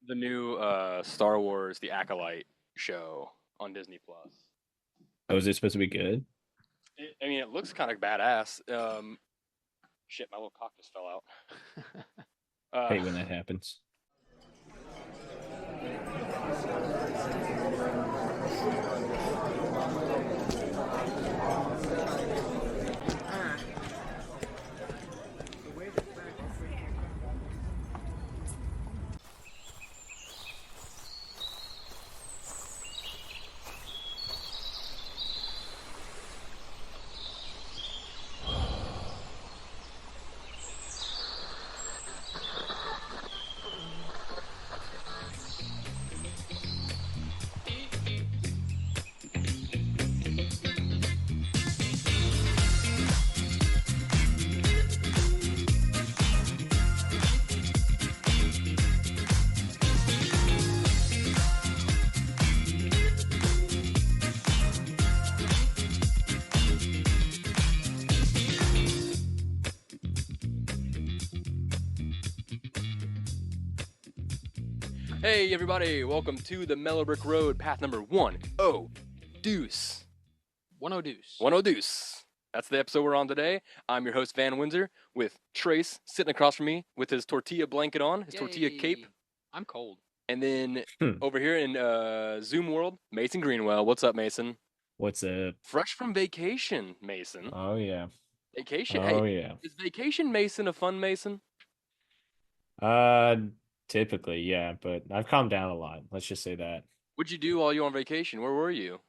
the new Star Wars The Acolyte show on Disney Plus. Oh, is it supposed to be good? It looks kind of badass. Shit, my little cock just fell out. Hate when that happens. Hey everybody, welcome to the Mellow Brick Road, path number 1-0 Deuce. 1-0 Deuce. 1-0 Deuce. That's the episode we're on today. I'm your host Van Windsor with Trace sitting across from me with his tortilla blanket on, his tortilla cape. I'm cold. And then over here in Zoom world, Mason Greenwell. What's up, Mason? What's up? Fresh from vacation, Mason. Oh yeah. Vacation. Oh hey, yeah. Is vacation Mason a fun Mason? Typically, yeah, but I've calmed down a lot. Let's just say that. What'd you do while you were on vacation? Where were you?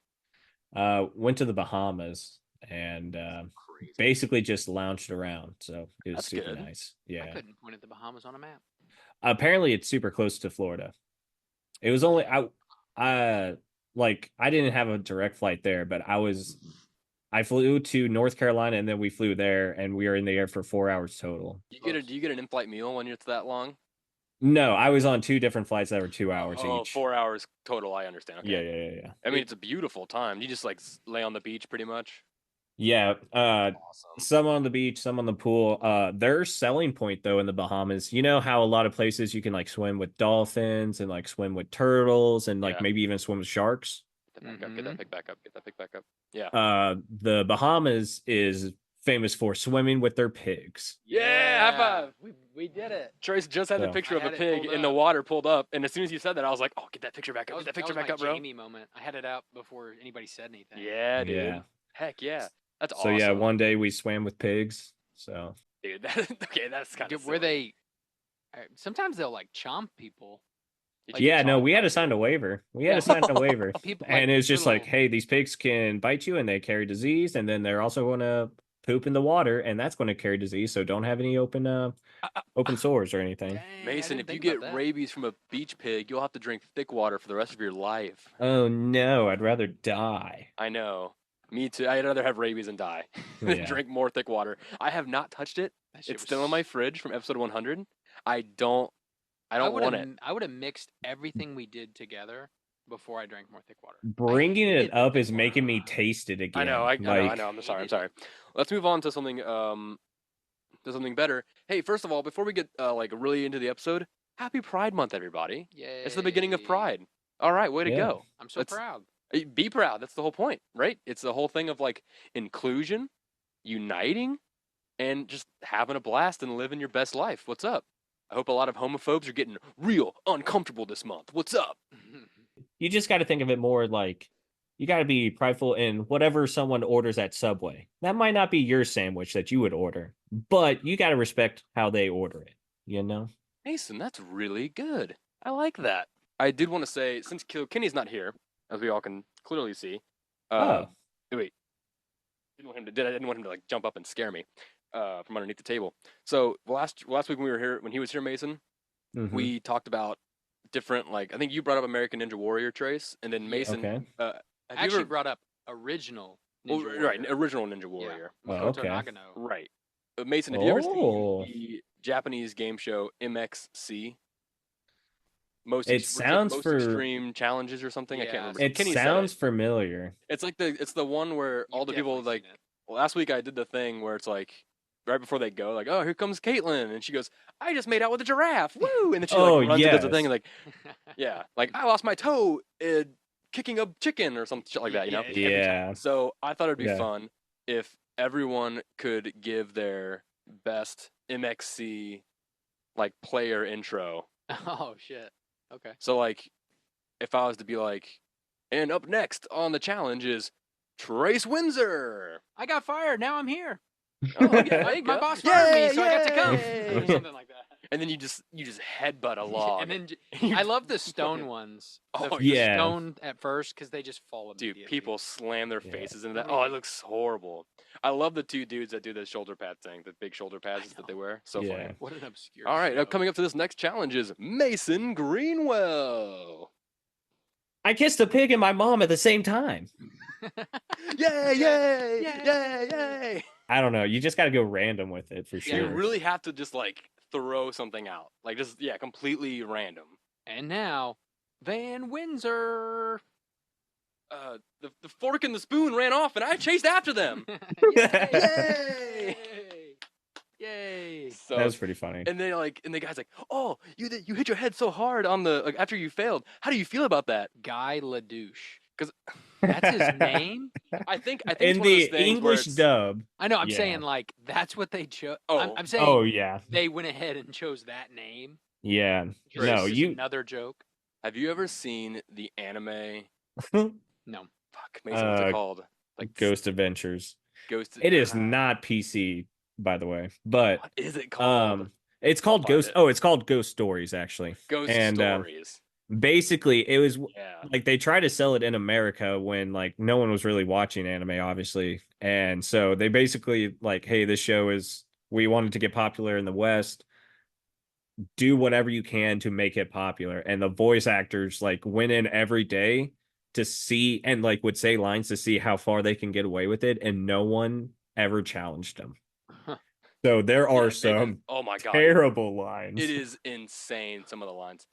Went to the Bahamas and basically just lounged around. So it was That's super good. nice. Yeah. I couldn't point at the Bahamas on a map. Apparently it's super close to Florida. It was only I didn't have a direct flight there, but I flew to North Carolina and then we flew there and we were in the air for 4 hours total. Do you get an in-flight meal when you're that long? No, I was on two different flights that were 2 hours each. 4 hours total. I understand. Okay. Yeah. I mean, it's a beautiful time. You just like lay on the beach, pretty much. Yeah. Awesome. Some on the beach, some on the pool. Their selling point though in the Bahamas, you know how a lot of places you can like swim with dolphins and like swim with turtles and like maybe even swim with sharks. Get that pick back up. Yeah. The Bahamas is famous for swimming with their pigs. Yeah, high five. We did it. Trace just had the picture of a had it pig pulled in the up. water pulled up, and as soon as you said that, I was like, "Oh, get that picture back up! That was, Get that picture that was back up, my bro!" Jamie moment. I had it out before anybody said anything. Yeah, dude. Yeah. Heck yeah, that's So awesome. yeah, one day we swam with pigs. So dude, that's kind of Were they? Sometimes they'll like chomp people. yeah, no, we had to sign a waiver. People, and it was just like, little- hey, these pigs can bite you and they carry disease, and then they're also going to poop in the water, and that's going to carry disease. So don't have any open sores or anything. Dang, I Mason, didn't if you think get about that. rabies from a beach pig, you'll have to drink thick water for the rest of your life. Oh no, I'd rather die. I know. Me too. I'd rather have rabies and die than Yeah. drink more thick water. I have not touched it. That shit It's was- still in my fridge from episode 100. I don't want it. I would have mixed everything we did together before I drank more thick water. Bringing it hated up thick is making me water. taste it again. I know. Like, I'm sorry. Let's move on to something better. Hey, first of all, before we get like really into the episode, happy Pride Month, everybody. Yay. It's the beginning of Pride. All right, way to Yeah. go. I'm so proud. Be proud. That's the whole point, right? It's the whole thing of like inclusion, uniting, and just having a blast and living your best life. What's up? I hope a lot of homophobes are getting real uncomfortable this month. What's up? you just got to think of it more like you got to be prideful in whatever someone orders at Subway. That might not be your sandwich that you would order, but you got to respect how they order it, you know? Mason, that's really good. I like that. I did want to say, since Kenny's not here, as we all can clearly see. Wait. I didn't want him to like jump up and scare me from underneath the table. So last week when he was here, Mason, Mhm. we talked about different, like, I think you brought up American Ninja Warrior, Trace, and then Mason Okay. have I you actually ever, brought up original well, Ninja Warrior. right, original Ninja Warrior. Well, Hoto okay. Nagano. Right. Mason, have you ever Oh. seen the Japanese game show MXC? It sounds most for- extreme challenges or something. I can't Yeah, remember. It Kenny said sounds familiar. It's like it's the one where all the people definitely like seen it. last week I did the thing where it's like right before they go, like, oh, here comes Caitlin, and she goes, I just made out with a giraffe, woo, and then she Oh, like runs and does the thing, yes. and like Yeah, like I lost my toe kicking a chicken or some shit like that, you know? every Yeah. time. So I thought it'd be Yeah. fun if everyone could give their best MXC like player intro. Oh shit. Okay. So like if I was to be like, and up next on the challenge is Trace Windsor. I got fired. Now I'm here. Oh yeah, there you My go. boss fired me, so I got to come. Yay! Or something like that. And then you just headbutt a log. And then You I love the just stone fucking- ones. Oh, The yeah. stone at first because they just fall Dude, immediately. people slam their Yeah. faces into that. Oh, it looks horrible. I love the two dudes that do the shoulder pad thing, the big shoulder pads that they wear. So Yeah. funny. What an obscure. All right, show. coming up to this next challenge is Mason Greenwell. I kissed a pig and my mom at the same time. Yay, yay, Yay. yay, yay. I don't know. You just got to go random with it for Yeah, sure. you really have to just like throw something out. Like just, yeah, completely random. And now, Van Windsor. The fork and the spoon ran off and I chased after them. Yay! Yay! So, That was pretty funny. and they like, and the guy's like, "Oh, you hit your head so hard on the like after you failed. How do you feel about that?" Guy Ladouche. 'Cause- That's his name? I think In it's one of those the things where English it's- dub. I know, I'm Yeah. saying like that's what they chose. Oh. I'm saying Oh yeah. they went ahead and chose that name. Yeah. Just No, as you another joke. Have you ever seen the anime? No. Fuck, Mason, what's it Uh, called? Like Ghost Adventures. Ghost. It is not PC, by the way, but What is it called? it's called find Ghost. it. Oh, it's called Ghost Stories actually. Ghost and, Stories. Basically, it was Yeah. like they tried to sell it in America when like no one was really watching anime, obviously, and so they basically like, hey, this show is we wanted to get popular in the West. Do whatever you can to make it popular, and the voice actors like went in every day to see and like would say lines to see how far they can get away with it, and no one ever challenged them. Huh. So there Yeah, are they've been- some oh my god. terrible lines. It is insane. Some of the lines.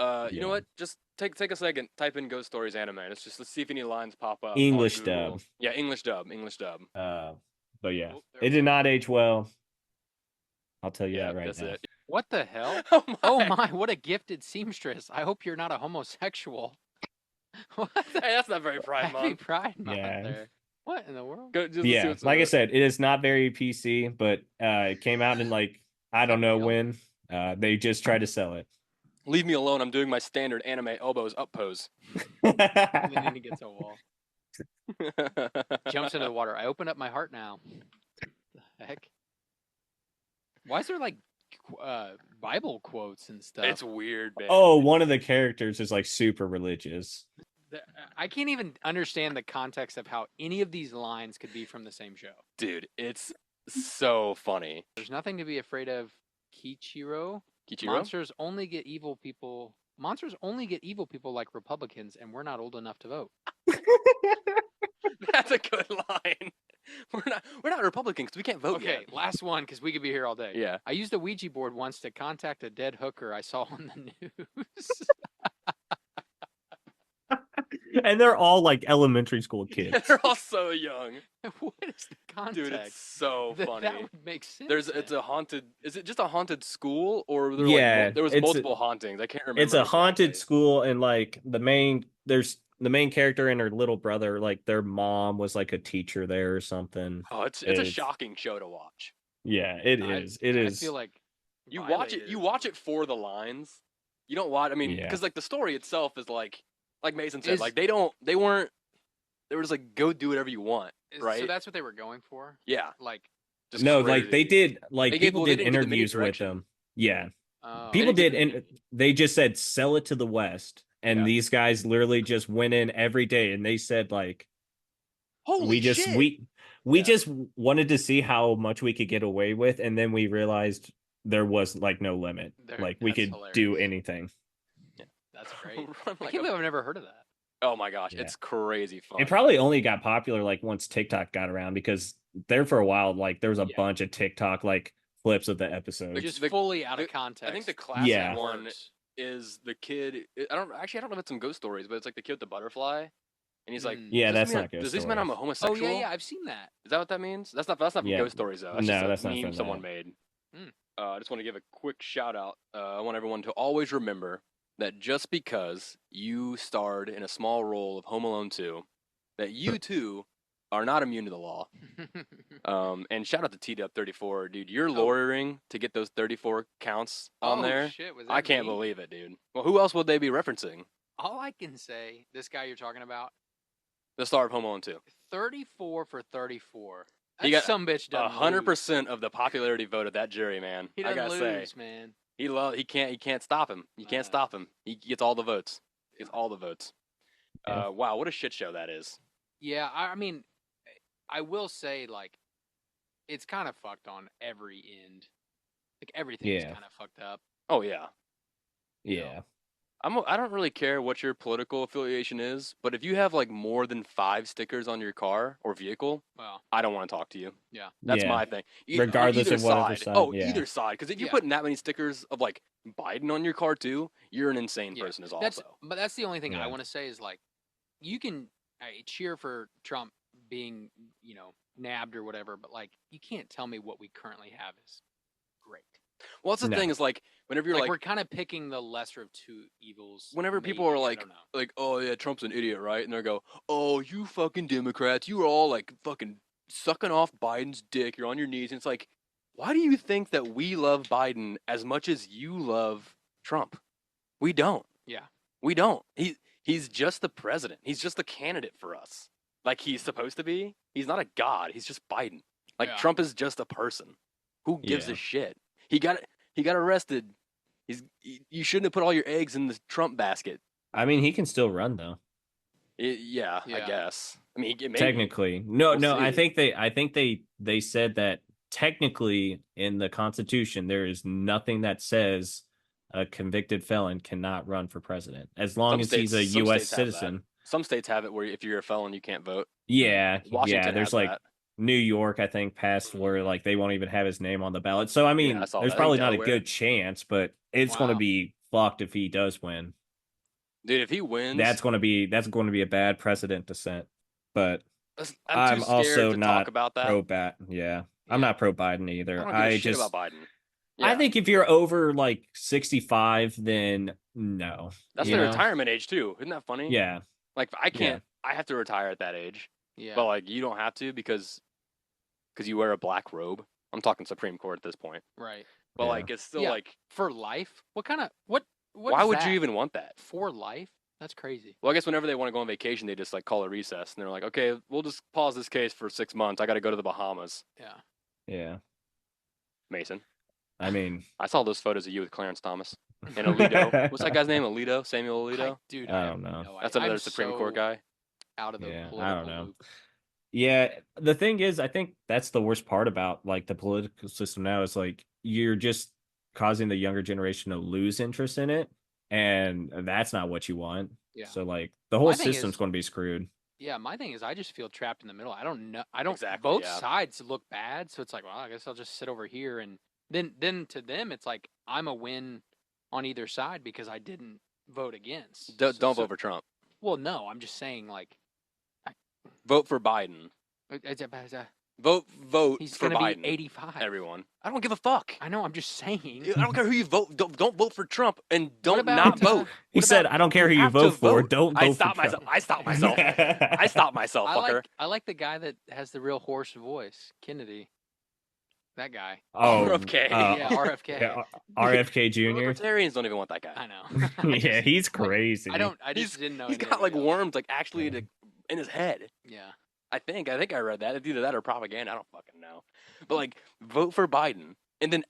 You know Yeah. what? Just take a second. Type in Ghost Stories anime. Let's see if any lines pop up. on English Google. dub. Yeah, English dub. English dub. But yeah, Oh, there it we did not age well. I'll tell you Yeah, that right that's now. it. What the hell? Oh my. Oh my, what a gifted seamstress. I hope you're not a homosexual. What the Hey, that's not very Pride Happy Month. Pride Month Yeah. there. What in the world? Go, just see Yeah, what's like I up. said, it is not very PC, but it came out in like I don't know Real? when. They just tried to sell it. Leave me alone. I'm doing my standard anime elbows up pose. And then he gets a wall. Jumps into the water. I open up my heart now. The heck? Why is there like Bible quotes and stuff? It's weird, man. Oh, one of the characters is like super religious. I can't even understand the context of how any of these lines could be from the same show. Dude, it's so funny. There's nothing to be afraid of, Kichiro. Kichiro? Monsters only get evil people. Monsters only get evil people like Republicans, and we're not old enough to vote. That's a good line. We're not Republicans 'cause we can't vote Okay, yet. last one because we could be here all day. Yeah. I used a Ouija board once to contact a dead hooker I saw on the news. And they're all like elementary school kids. They're all so young. What is the context? Dude, it's so That funny. would make sense. It's then. a haunted. Is it just a haunted school or there Yeah, there was it's a- multiple hauntings? I can't remember. It's a haunted exactly. school, and like the main character and her little brother, like their mom was like a teacher there or something. Oh, it's a It's- shocking show to watch. Yeah, it is. It is. I feel like You watch it. You watch it for the lines. You don't watch. I mean, Yeah. because like the story itself is like Mason said, Is- like they were just like go do whatever you want, right? So that's what they were going for. Yeah. Like, Just No, like they crazy. did. Like They gave- people well, they did didn't give the mini interviews with direction. them. Yeah, oh, people didn't did, give and they just said sell it to the West. And Yeah. these guys literally just went in every day, and they said like, Holy we just shit. we Yeah. just wanted to see how much we could get away with, and then we realized there was like no limit. Like we that's could do hilarious. anything. That's great. Run I like can't a- believe I've never heard of that. Oh my gosh, Yeah. it's crazy fun. It probably only got popular like once TikTok got around, because there for a while, like there was a Yeah. bunch of TikTok like clips of the episodes. Just the- fully out of the- context. I think the classic Yeah. one works. is the kid. I don't know if it's some ghost stories, but it's like the kid with the butterfly, and he's like, Mm. Yeah, "Does this that's mean not ghost Does this mean I'm a stories. Oh homosexual? yeah, I've seen that. Is that what that means? That's not from Yeah. ghost stories though. That's No, just a that's not meme from someone that. made. Mm. I just want to give a quick shout out. I want everyone to always remember that just because you starred in a small role of Home Alone 2, that you too are not immune to the law. And shout out to TW34, dude. You're lawyering to get those 34 counts on there. Shit, was I that can't me? believe it, dude. Well, who else would they be referencing? All I can say, this guy you're talking about, The star of Home Alone 2. 34 for 34. He That got some bitch doesn't 100% of the popularity vote of that jury, man. He I doesn't gotta lose, say, man. he can't stop him. You can't stop him. He gets all the votes. He gets all the votes. Yeah. Wow, what a shit show that is. Yeah, I mean, I will say, like, it's kind of fucked on every end. Like, everything's Yeah. kind of fucked up. Oh yeah. Yeah. I don't really care what your political affiliation is, but if you have like more than 5 stickers on your car or vehicle, Well, I don't want to talk to you. yeah. That's Yeah. my thing. Regardless either of whatever side. side, Oh, yeah. either side. Because if you're Yeah. putting that many stickers of like Biden on your car too, you're an insane person. Is also. But that's the only thing I Yeah. want to say is, like, you can cheer for Trump being, nabbed or whatever, but, like, you can't tell me what we currently have is great. Well, that's the No. thing is like whenever you're Like, like we're kind of picking the lesser of two evils. whenever people maybe, are I like don't know. oh yeah, Trump's an idiot, right? And they go, oh, you fucking Democrats, you are all like fucking sucking off Biden's dick. You're on your knees, and it's like, why do you think that we love Biden as much as you love Trump? We don't. Yeah. We don't. He's just the president. He's just the candidate for us. Like he's supposed to be. He's not a god. He's just Biden. Like Yeah. Trump is just a person. Who gives Yeah. a shit? He got arrested. You shouldn't have put all your eggs in the Trump basket. I mean, he can still run though. Yeah, I Yeah. guess. I mean, maybe. Technically, no. We'll I see. think they said that technically in the Constitution there is nothing that says a convicted felon cannot run for president as long as he's a some U.S. states have that. citizen. Some states have it where if you're a felon, you can't vote. Yeah, Washington There's has like that. New York, I think, passed where like they won't even have his name on the ballot. So I mean, I saw there's that. probably In not a Delaware. good chance, but it's going to Wow. be fucked if he does win. Dude, if he wins, That's going to be a bad precedent to set. But I'm too scared also to not talk about that. pro Bat. Yeah, I'm not pro Biden either. I don't give a shit about Biden. I Yeah. think if you're over like 65, then no. That's you the know? retirement age too. Isn't that funny? Yeah, Like I can't. I have to retire at that age. Yeah. But like you don't have to because you wear a black robe. I'm talking Supreme Court at this point. right. But Yeah. like it's still Yeah. like For life? What kind of what why is would that? you even want that? For life? That's crazy. Well, I guess whenever they want to go on vacation, they just like call a recess and they're like, okay, we'll just pause this case for 6 months. I got to go to the Bahamas. Yeah. yeah. Mason, I mean, I saw those photos of you with Clarence Thomas and Alito. What's that guy's name? Alito? Samuel Alito? Dude, I have don't know. no That's idea. another I'm Supreme so Court guy. Out of the Yeah, I political don't know. loop. yeah. The thing is, I think that's the worst part about like the political system now is like you're just causing the younger generation to lose interest in it, and that's not what you want. Yeah. So like the whole My thing system's is- going to be screwed. Yeah, my thing is I just feel trapped in the middle. I don't know. I don't. Exactly, Both yeah. sides look bad, so it's like, well, I guess I'll just sit over here, and then to them, it's like I'm a win on either side because I didn't vote against. Don't So- vote for Trump. Well, no, I'm just saying like Vote for Biden. Vote he's for gonna Biden. be 85. Everyone. I don't give a fuck. I know. I'm just saying. I don't care who you vote. Don't vote for Trump and don't about, not vote. He What said, about- "I don't care who you have to vote for. vote. Don't I vote stopped for myself. Trump." I stopped myself. I stopped myself, fucker. I like the guy that has the real hoarse voice, Kennedy. That guy. Oh, RFK. Yeah, RFK. yeah, RFK Jr. Libertarians don't even want that guy. I know. Yeah, he's crazy. I just didn't know. He's anything got like else. worms like actually in his head. Yeah. I think I read that. It's either that or propaganda. I don't fucking know. But like, vote for Biden, and then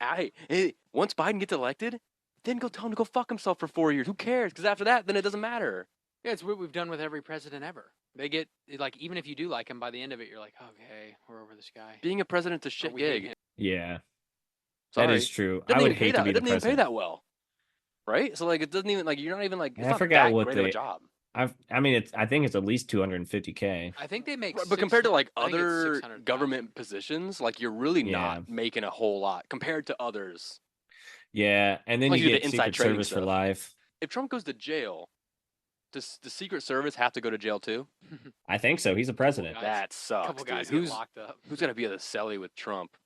once Biden gets elected, then go tell him to go fuck himself for 4 years. Who cares? Because after that, then it doesn't matter. Yeah, it's what we've done with every president ever. They get like, even if you do like him, by the end of it, you're like, okay, we're over this guy. Being a president's a Or shit we hate gig. him. Yeah, Sorry. that is true. Doesn't I would even pay hate to that. be It the doesn't even pay president. that well, right? So like, it doesn't even like you're not even like. It's I not forgot that what great of a they- job. I mean, I think it's at least 250K. I think they make. But compared to like I think it's other 600,000. government positions, like you're really Yeah. not making a whole lot compared to others. Yeah, and then Like you you do get the inside Secret trading Service for stuff. life. If Trump goes to jail, does the Secret Service have to go to jail too? I think so. He's a president. guys- That sucks. couple guys dude. get locked up. Who's gonna be at the celly with Trump?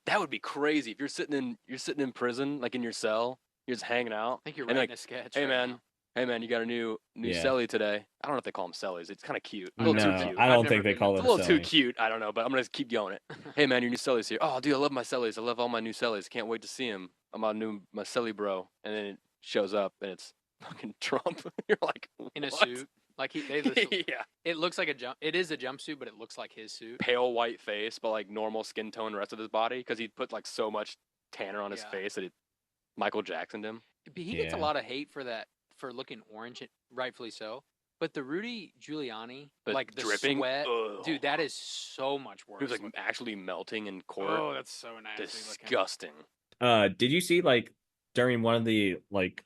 That would be crazy. If you're sitting in prison, like in your cell, you're just hanging out. I think you're and writing like, a sketch. hey right man, now. Hey man, you got a new Yeah. celly today. I don't know if they call them cellies. It's kind of cute. A No, little too cute. I I've don't never think they been to call It's them a little too selling. cute. I don't know, but I'm gonna keep going it. Hey man, your new celly's here. Oh, dude, I love my cellies. I love all my new cellies. Can't wait to see him. I'm my celly bro. And then it shows up and it's fucking Trump. You're like, in a what? suit. Like Yeah. it looks like it is a jumpsuit, but it looks like his suit. Pale white face, but like normal skin tone the rest of his body because he put like so much tanner on his Yeah. face that it Michael Jacksoned him. But he gets a Yeah. lot of hate for that, for looking orange, rightfully so. But the Rudy Giuliani, But like the dripping, sweat, ugh. dude, that is so much worse. He was like looking. actually melting in court. Oh, that's so nasty. Looking. Disgusting. Did you see like during one of the like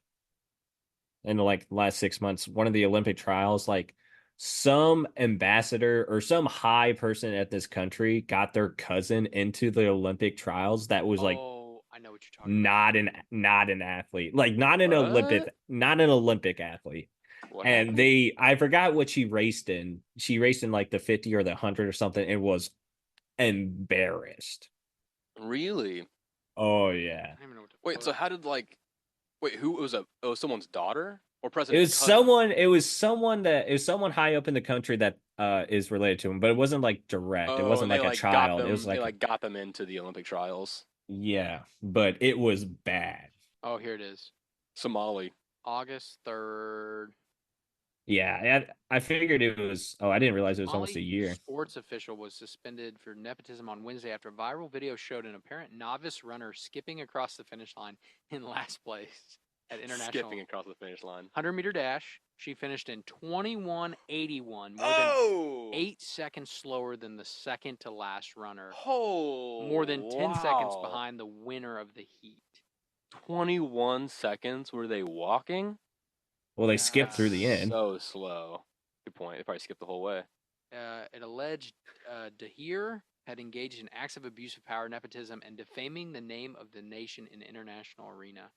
in the like last 6 months, one of the Olympic trials, like some ambassador or some high person at this country got their cousin into the Olympic trials that was like Oh, I know what you're talking about. not an athlete, like not an Olympic athlete. What And happened? I forgot what she raced in. She raced in like the 50 or the 100 or something and was embarrassed. Really? Oh yeah. I don't even know what to Wait, put. so how did who it was someone's daughter or It president's was cousin? someone high up in the country that is related to him, but it wasn't like direct. It Oh, wasn't and they like a like got child. It them. was They like like got them into the Olympic trials. yeah, but it was bad. Oh, here it is. Somali. August 3rd. Yeah, I figured it was. Oh, I didn't realize it was almost a Somali year. sports official was suspended for nepotism on Wednesday after a viral video showed an apparent novice runner skipping across the finish line in last place at international Skipping across the finish line. 100-meter dash. She finished in 21:81, more than Oh! 8 seconds slower than the second to last runner, Oh! more than 10 seconds wow. behind the winner of the heat. 21 seconds were they walking? Well, they skipped through the end. So slow. Good point. They probably skipped the whole way. It alleged Dahir had engaged in acts of abuse of power, nepotism, and defaming the name of the nation in the international arena.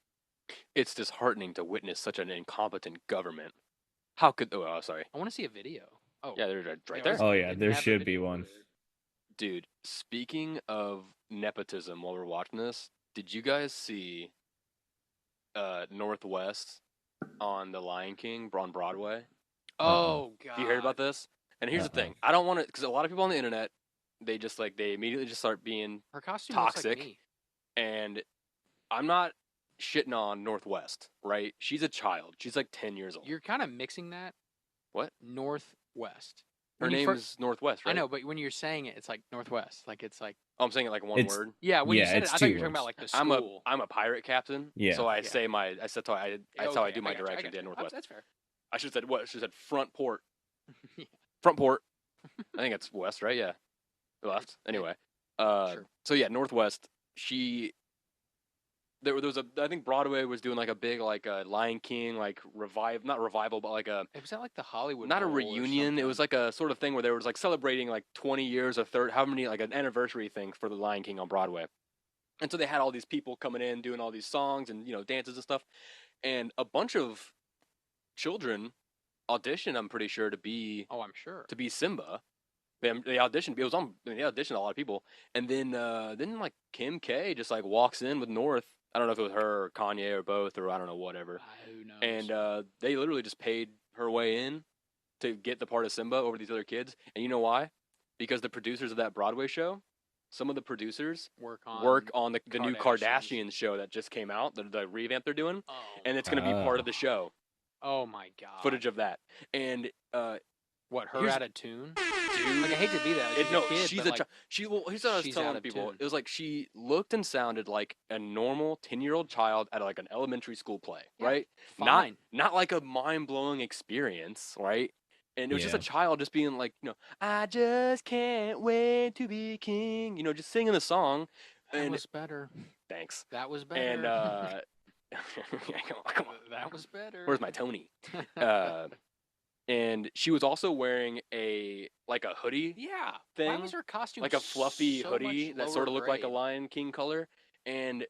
It's disheartening to witness such an incompetent government. How could? Oh, sorry. I want to see a video. Oh, Yeah, they're right yeah, there. Oh yeah, didn't there have the should be video one. earlier. Dude, speaking of nepotism, while we're watching this, did you guys see Northwest on The Lion King on Broadway? Oh God! Have you heard about this? And here's the thing: I don't want to, because a lot of people on the internet, they immediately just start being Her costume toxic. looks like me. And I'm not shitting on Northwest, right? She's a child. She's like 10 years old. You're kind of mixing that. What? Northwest. Her When you name is Northwest, right? I know, but when you're saying it, it's like Northwest. Like it's like. Oh, I'm saying it like one It's- word. Yeah, when you Yeah, said it, it's I thought you two were talking about like words. the school. I'm a pirate captain. Yeah. So I Yeah. say that's how I do my directions at Northwest. That's fair. I should have said what? I should have said front port. Yeah. Front port. I think it's west, right? Yeah. Left. Anyway. Sure. So yeah, Northwest. There was I think Broadway was doing like a big like Lion King like not revival, but like a It was that like the Hollywood. not a Bowl or reunion. It was something? like a sort of thing where they were like celebrating like 20 years or how many like an anniversary thing for the Lion King on Broadway. And so they had all these people coming in doing all these songs and dances and stuff, and a bunch of children auditioned. I'm pretty sure to be Oh, I'm sure. Simba. They auditioned. They auditioned a lot of people, and then like Kim K just like walks in with North. I don't know if it was her or Kanye or both or I don't know whatever. Who knows? And they literally just paid her way in to get the part of Simba over these other kids. And you know why? Because the producers of that Broadway show, some of the producers work on the new Kardashians show that just came out, the revamp they're doing, Oh, and it's going to be part of the show. oh my God! Footage of that. And what? Her here's- out of tune? dude, Like I hate to be that. She's no, a kid, she's but, a like, child. Here's what I was she's out telling of people. tune. It was like she looked and sounded like a normal 10-year-old child at like an elementary school play, Yeah, right? fine. Not like a mind-blowing experience, right? And it was just a Yeah. child just being like, I just can't wait to be king, just singing the song. That And was better. thanks. That was better. And come on. That was better. Where's my Tony? And she was also wearing a hoodie yeah. thing. Why was her costume like a fluffy so hoodie much that lower sort of looked like a grade? Lion King color, and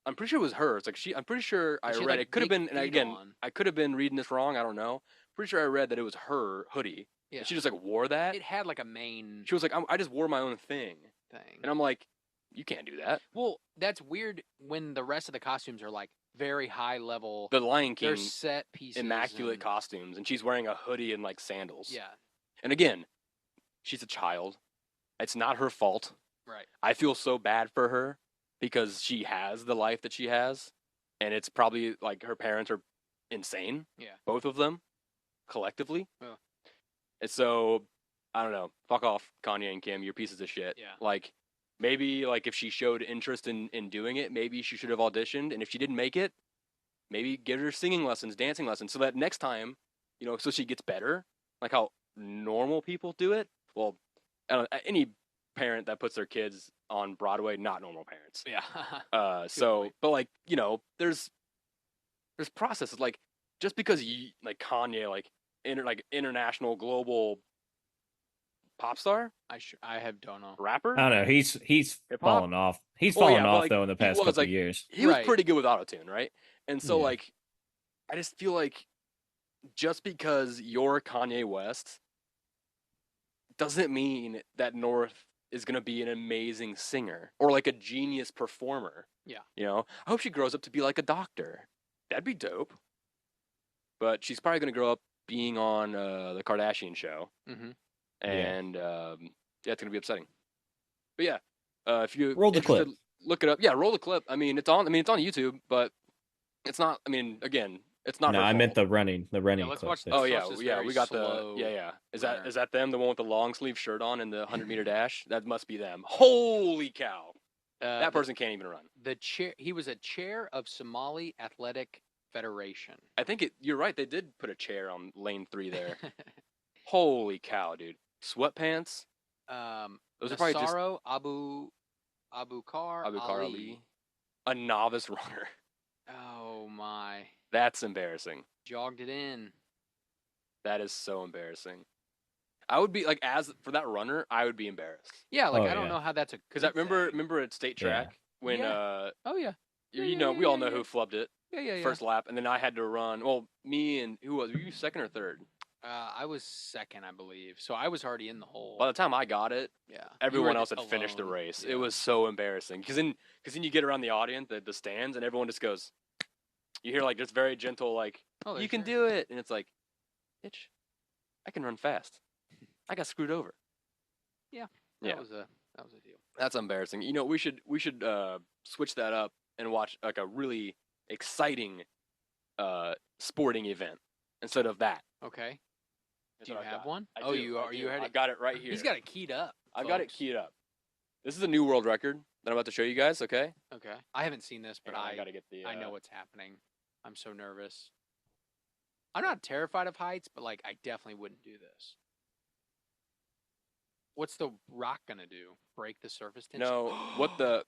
I'm pretty sure it was hers. I'm pretty sure I And she had, read like, it. Could have big been, and feet again, on. I could have been reading this wrong. I don't know. Pretty sure I read that it was her hoodie. Yeah. And she just like wore that. It had like a main She was like, I just wore my own thing, thing. and I'm like, you can't do that. Well, that's weird when the rest of the costumes are like very high level. The Lion King, They're set pieces. immaculate costumes, and she's wearing a hoodie and like sandals. Yeah. And again, she's a child. It's not her fault. Right. I feel so bad for her because she has the life that she has, and it's probably like her parents are insane. Yeah. Both of them, collectively. Yeah. And so, I don't know. Fuck off, Kanye and Kim. You're pieces of shit. Yeah. Like, maybe like if she showed interest in doing it, maybe she should have auditioned. And if she didn't make it, maybe give her singing lessons, dancing lessons, so that next time, so she gets better, like how normal people do it. Well, I don't know, any parent that puts their kids on Broadway, not normal parents. Yeah. So, but like, there's processes. Like, just because like Kanye, like international, global pop star, I don't know. rapper. I don't know. He's Hip-hop? fallen off. He's Well, fallen yeah, but, off like, though in the he past was, couple like, of years. He was Right. pretty good with autotune, right? And so Yeah. like, I just feel like just because you're Kanye West doesn't mean that North is gonna be an amazing singer or like a genius performer. Yeah. I hope she grows up to be like a doctor. That'd be dope. But she's probably gonna grow up being on the Kardashian show, Mm-hmm. and it's gonna be upsetting. But yeah, if you Roll the clip. look it up. Yeah, roll the clip. I mean, it's on YouTube, but it's not. I mean, again, it's not. No, her I meant fault. the running let's clip. watch the- Oh Let's yeah, watch this yeah. very We got slow yeah. Is runner. that them? The one with the long sleeve shirt on and the 100-meter dash? That must be them. Holy cow! That person can't even run. The chair. He was a chair of Somali Athletic Federation. I think you're right. They did put a chair on lane 3 there. Holy cow, dude! Sweatpants. Those are probably just Nasaro Abukar Ali, a novice runner. Oh my! That's embarrassing. Jogged it in. That is so embarrassing. I would be like, for that runner, I would be embarrassed. Yeah, like Oh, I don't yeah. know how that's a. Because I good thing. remember at state track when Yeah. Oh yeah. we all know who flubbed it Yeah. first lap, and then I had to run. Well, me and who was? Were you second or third? I was second, I believe. So I was already in the hole. By the time I got it, Yeah. everyone else had finished the race. Yeah. It was so embarrassing because then you get around the audience, the stands, and everyone just goes. You hear like this very gentle like, Oh, you can do it, and it's like, bitch, I can run fast. I got screwed over. Yeah. Yeah. That was a deal. That's embarrassing. We should switch that up and watch like a really exciting sporting event instead of that. Okay. That's Do you what I've have got. one? I Oh, do, you I are. do. You had I it. got it right here. He's got it keyed up. I've got it folks. keyed up. This is a new world record that I'm about to show you guys. Okay. Okay. I haven't seen this, but Hang on, I gotta get the. I know what's happening. I'm so nervous. I'm not terrified of heights, but like I definitely wouldn't do this. What's the rock gonna do? Break the surface tension? No. What the?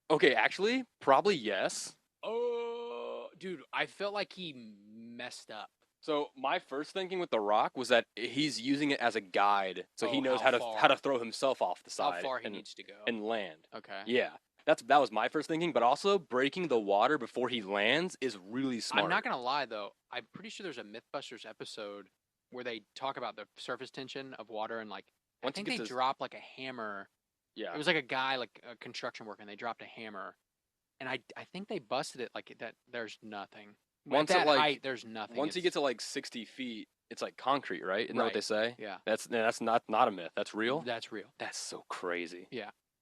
Okay, actually, probably yes. Oh, dude, I felt like he messed up. So my first thinking with the rock was that he's using it as a guide, so he Oh, knows how how to throw himself off the How side far he and, needs to go. and land. Okay. Yeah, that was my first thinking. But also breaking the water before he lands is really smart. I'm not gonna lie though. I'm pretty sure there's a MythBusters episode where they talk about the surface tension of water and like I Once he think they gets his- drop like a hammer. Yeah. It was like a guy like a construction worker and they dropped a hammer, and I think they busted it like that. There's nothing. Once At it, that like- height, there's nothing. Once he It's- gets to like 60 feet, it's like concrete, right? Isn't that what Right. they say? yeah, That's not a myth. That's real. that's real. That's so crazy.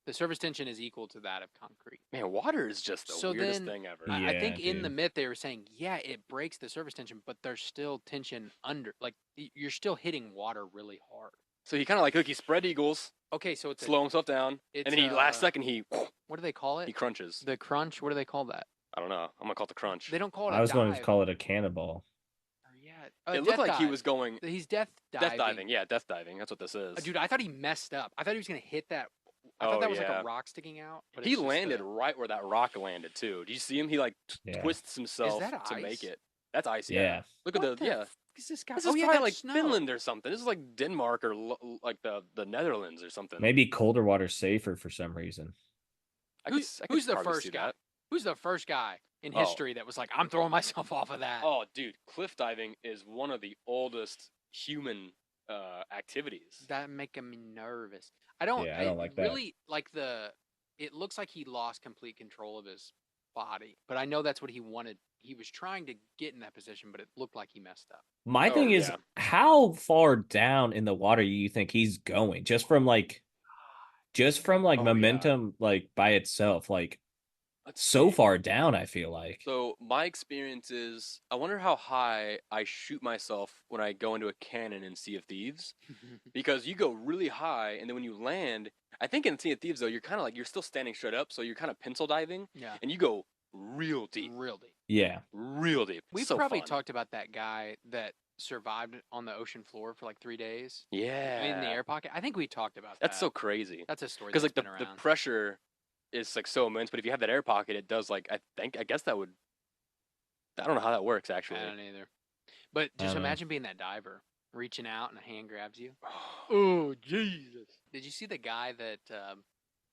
The surface tension is equal to that of concrete. Man, water is just the So weirdest then- thing ever. Yeah. I think in the dude. myth they were saying, yeah, it breaks the surface tension, but there's still tension under. Like you're still hitting water really hard. So he kind of like he spread eagles, Okay, so it's slow himself down, it's and then he last second he What do they call it? crunches. The crunch. What do they call that? I don't know. I'm gonna call it the crunch. They don't call it. I was going to dive. call it a cannonball. Or, yeah, It looked like he was going He's death diving. death diving. Yeah, death diving. That's what this is. Dude, I thought he messed up. I thought he was gonna hit that. I Oh, thought that was like yeah. a rock sticking out. But He it's just landed the- right where that rock landed too. Did you see him? He like Yeah. twists himself that to ice? make it. That's ice. Yeah. Look at What the yeah. f- is this guy? This oh is yeah, probably that's like snow. Finland or something. This is like Denmark or like the Netherlands or something. Maybe colder water's safer for some reason. I could, I could Who's the probably first see guy? that. Who's the first guy in Oh. history that was like, I'm throwing myself off of that? Oh, dude, cliff diving is one of the oldest human activities. That making me nervous. I don't. Yeah, I don't like that. really like the. It looks like he lost complete control of his body. But I know that's what he wanted. He was trying to get in that position, but it looked like he messed up. My thing is, yeah. how far down in the water do you think he's going? Just from like yeah. momentum, like by itself, like Let's so see. far down. I feel like. So my experience is, I wonder how high I shoot myself when I go into a cannon in Sea of Thieves, because you go really high, and then when you land, I think in Sea of Thieves though, you're kind of like, you're still standing straight up, so you're kind of pencil diving, Yeah. and you go real deep, Real deep. Yeah. real deep. We've So probably fun. talked about that guy that survived on the ocean floor for like 3 days. Yeah, In the air pocket. I think we talked about that's that. so crazy. That's a story Because that's like been the around. pressure is like so immense, but if you have that air pocket, it does like, I guess that would. I don't know how that works actually. I don't either. But I just don't know. imagine being that diver, reaching out and a hand grabs you. Oh Jesus! Did you see the guy that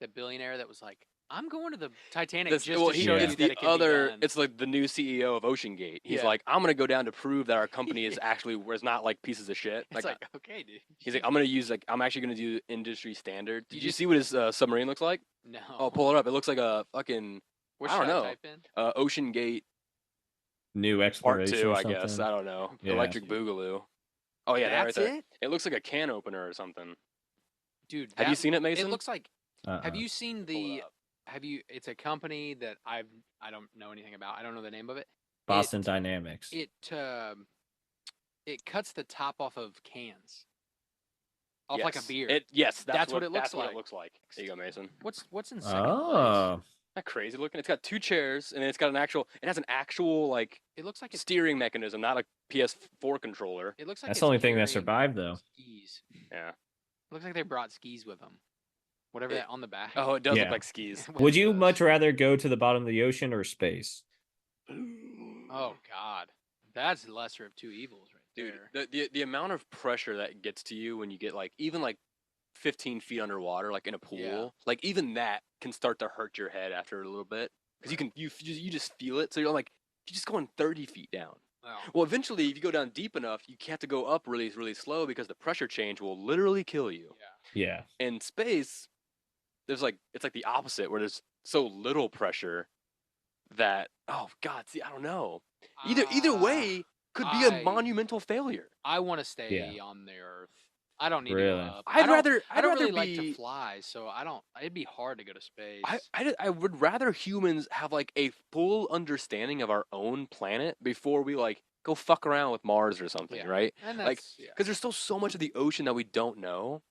the billionaire that was like, "I'm going to the Titanic just to show it's you that the it can other. be done." It's like the new CEO of OceanGate. He's Yeah. like, I'm gonna go down to prove that our company is actually, where it's not like pieces of shit. It's like, okay, dude. he's like, I'm gonna use like, I'm actually gonna do industry standard. You Did you just- see what his submarine looks like? No. Oh, pull it up. It looks like a fucking What I should don't know. type in? OceanGate New Part exploration 2, or I something. guess. I don't know. Yeah. Electric Boogaloo. Oh yeah, that right That's there. it, It looks like a can opener or something. dude. Have you that- seen it, Mason? It looks like. Uh-uh. Have you seen Pull it the? up. Have you? It's a company that I don't know anything about. I don't know the name of it. Boston Dynamics? It cuts the top off of cans. Off like a Yes. beer. That's what it looks That's what like. it looks like. There you go, Mason. What's in second place? Oh, Isn't that crazy looking? It's got 2 chairs, and it's got an actual. It has an actual like It looks like it's steering mechanism, not a PS4 controller. It looks like that's it's the only thing that carrying survived, though. Skis. Yeah. It looks like they brought skis with them. Whatever It- that on the back. Oh, it does Yeah. look like skis. With Would you those. much rather go to the bottom of the ocean or space? Oh God, that's the lesser of two evils, right Dude, there. the amount of pressure that gets to you when you get like even like 15 feet underwater, like in a pool, Yeah. like even that can start to hurt your head after a little bit because you just feel it. So you're like, you're just going 30 feet down. Oh. Well, eventually, if you go down deep enough, you have to go up really, really slow because the pressure change will literally kill you. Yeah. Yeah. In space, it's like the opposite, where there's so little pressure that, oh God, see, I don't know. Either way could be a I- monumental failure. I want to stay Yeah. on the Earth. I don't need to Really? go up. I'd rather I don't really be. like to fly, so I don't. It'd be hard to go to space. I would rather humans have like a full understanding of our own planet before we like go fuck around with Mars or something, Yeah. right? And like, that's yeah. Because there's still so much of the ocean that we don't know,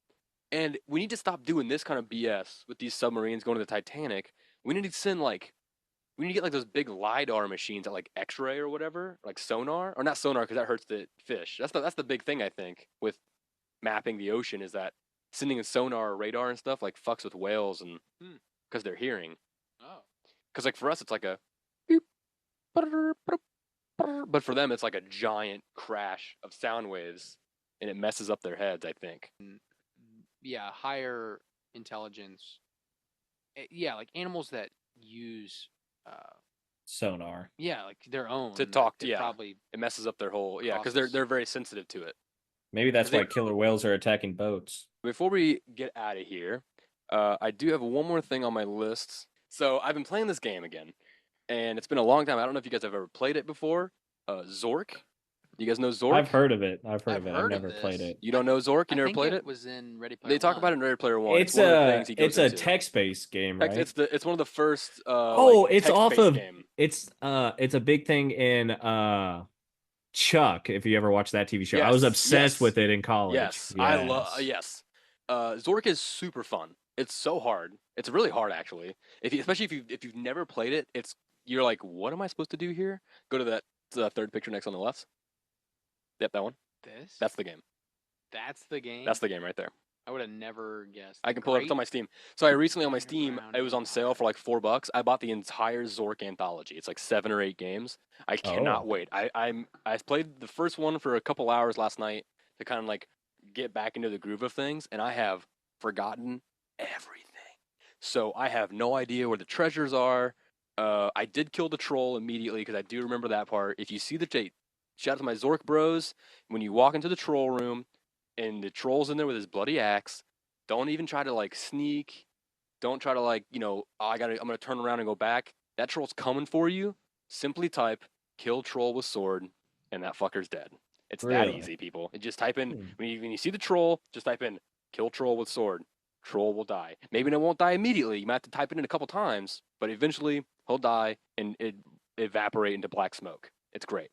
and we need to stop doing this kind of BS with these submarines going to the Titanic. We need to send like, we need to get like those big lidar machines that like X-ray or whatever, like sonar, or not sonar because that hurts the fish. That's the big thing I think with mapping the ocean, is that sending a sonar or radar and stuff like fucks with whales and because they're hearing. Oh. Because like for us it's like a beep, but for them it's like a giant crash of sound waves and it messes up their heads, I think. Yeah, higher intelligence. Yeah, like animals that use Sonar. yeah, like their own To like, talk, they yeah. probably It messes up their whole because Process. they're very sensitive to it. Maybe that's They- why killer whales are attacking boats. Before we get out of here, I do have one more thing on my list. So I've been playing this game again, and it's been a long time. I don't know if you guys have ever played it before. ZORK. Do you guys know ZORK? I've heard of it. I've heard I've of it. heard I've of never played this. it. You don't know ZORK? You I never think played it it? was in Ready Player They talk One. about it in Ready Player One. It's one of the a things he goes it's a into. text-based game, right? It's one of the first. It's off text-based of game. it's a big thing in Chuck. If you ever watched that TV show, I was Yes, obsessed yes. with it in college. Yes, I love. Yes, ZORK is super fun. It's so hard. It's really hard actually. Especially if you've never played it, you're like, what am I supposed to do here? Go to that third picture next on the left. Yep, that one. This? That's the game. That's the game. That's the game right there. I would have never guessed. I can pull it up. It's on my Steam. So I recently on my Steam, Underground it was on sale for like $4. I bought the entire ZORK anthology. It's like 7 or 8 games. I cannot Oh. wait. I played the first one for a couple hours last night to kind of like get back into the groove of things, and I have forgotten everything. So I have no idea where the treasures are. I did kill the troll immediately because I do remember that part. If you see the tape, shout out to my ZORK bros. When you walk into the troll room and the troll's in there with his bloody axe, don't even try to like sneak. Don't try to like, I'm gonna turn around and go back. that troll's coming for you. Simply type kill troll with sword, and that fucker's dead. It's that Really? easy, people. You just type in when you see the troll, just type in kill troll with sword. Troll will die. Maybe it won't die immediately. You might have to type it in a couple times, but eventually he'll die and it evaporate into black smoke. It's great.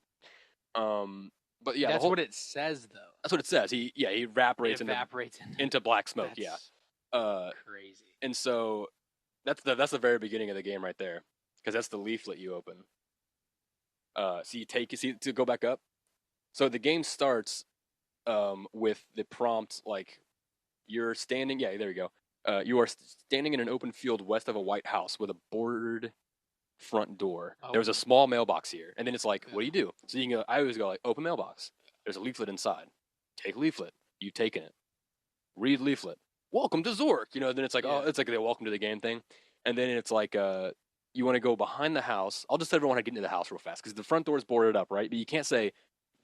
But yeah, that's what it says though. That's what it says. He evaporates, into black smoke. That's crazy. And so that's the very beginning of the game right there, because that's the leaflet you open. So to go back up. So the game starts with the prompt like you're standing. Yeah, there you go. You are standing in an open field west of a white house with a boarded front door. Oh. There's a small mailbox here, and then it's like, what do you do? So you can go. I always go like, open mailbox. There's a leaflet inside. Take leaflet. You taken it. Read leaflet. Welcome to ZORK. Then it's like, oh, it's like the welcome to the game thing, and then it's like, you want to go behind the house. I'll just tell everyone how to get into the house real fast because the front door is boarded up, right? But you can't say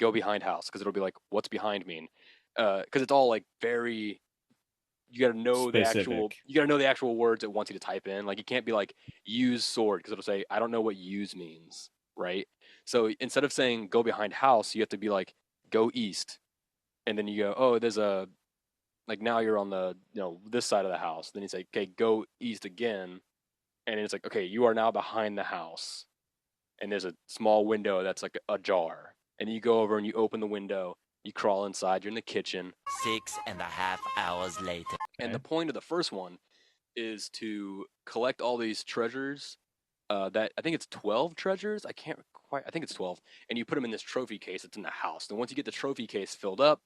go behind house because it'll be like, what's behind mean? Because it's all like very. You gotta know specific. the actual words it wants you to type in. Like you can't be like use sword because it'll say I don't know what use means, right? So instead of saying go behind house, you have to be like go east, and then you go there's a like now you're on the this side of the house. Then you say okay go east again, and it's like okay you are now behind the house, and there's a small window that's like ajar, and you go over and you open the window. You crawl inside. You're in the kitchen. 6.5 hours later. And the point of the first one is to collect all these treasures. That I think it's 12 treasures. I think it's 12. And you put them in this trophy case that's in the house. And once you get the trophy case filled up,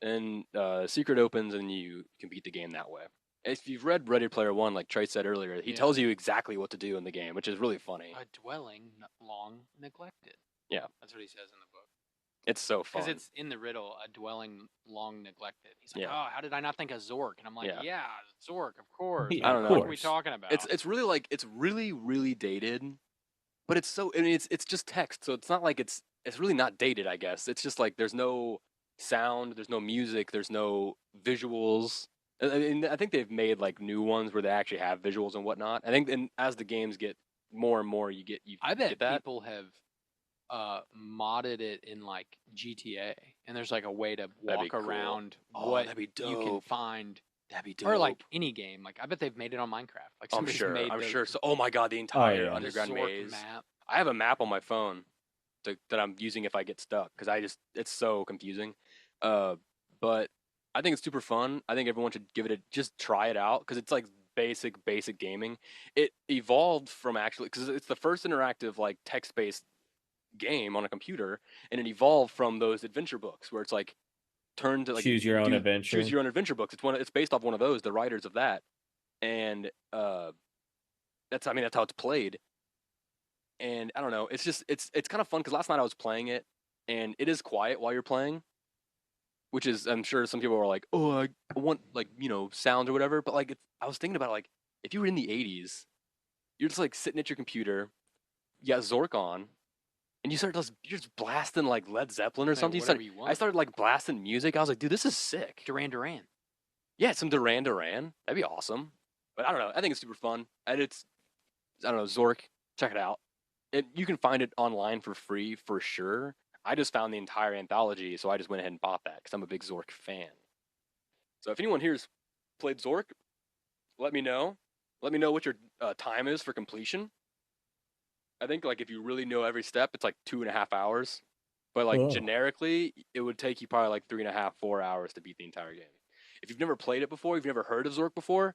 then secret opens and you can beat the game that way. If you've read Ready Player One, like Trey said earlier, he tells you exactly what to do in the game, which is really funny. A dwelling long neglected. Yeah. That's what he says in the book. It's so fun. Because it's in the riddle, a dwelling long neglected. He's like, oh, how did I not think of ZORK? And I'm like, yeah ZORK, of course. I don't know. What are we talking about? It's really like, it's really, really dated, but it's so, I mean, it's just text. So it's not like it's really not dated, I guess. It's just like, there's no sound, there's no music, there's no visuals. And I think they've made like new ones where they actually have visuals and whatnot. I think as the games get more and more, I bet people have modded it in like GTA, and there's like a way to walk around what you can find. That'd be dope. Or like any game. Like I bet they've made it on Minecraft. Like I'm sure. So, oh my god, the entire underground maze. Map. I have a map on my phone that I'm using if I get stuck because it's so confusing. But I think it's super fun. I think everyone should just try it out because it's like basic gaming. It evolved from actually because it's the first interactive like text-based game on a computer, and it evolved from those adventure books where it's like turn to like choose your own adventure. Choose your own adventure books. It's based off one of those, the writers of that, and that's how it's played. And I don't know, it's just it's kind of fun because last night I was playing it, and it is quiet while you're playing, which is I'm sure some people are like, oh, I want like sounds or whatever, but like I was thinking about it, like if you were in the '80s, you're just like sitting at your computer, you got ZORK on. And you're just blasting like Led Zeppelin or something. I started like blasting music. I was like, dude, this is sick. Duran. Yeah, some Duran. That'd be awesome. But I don't know. I think it's super fun. And I don't know, ZORK. Check it out. You can find it online for free for sure. I just found the entire anthology, so I just went ahead and bought that because I'm a big ZORK fan. So if anyone here's played ZORK, let me know. Let me know what your time is for completion. I think like if you really know every step, it's like 2.5 hours. But like generically, it would take you probably like 3.5, 4 hours to beat the entire game. If you've never played it before, if you've never heard of ZORK before,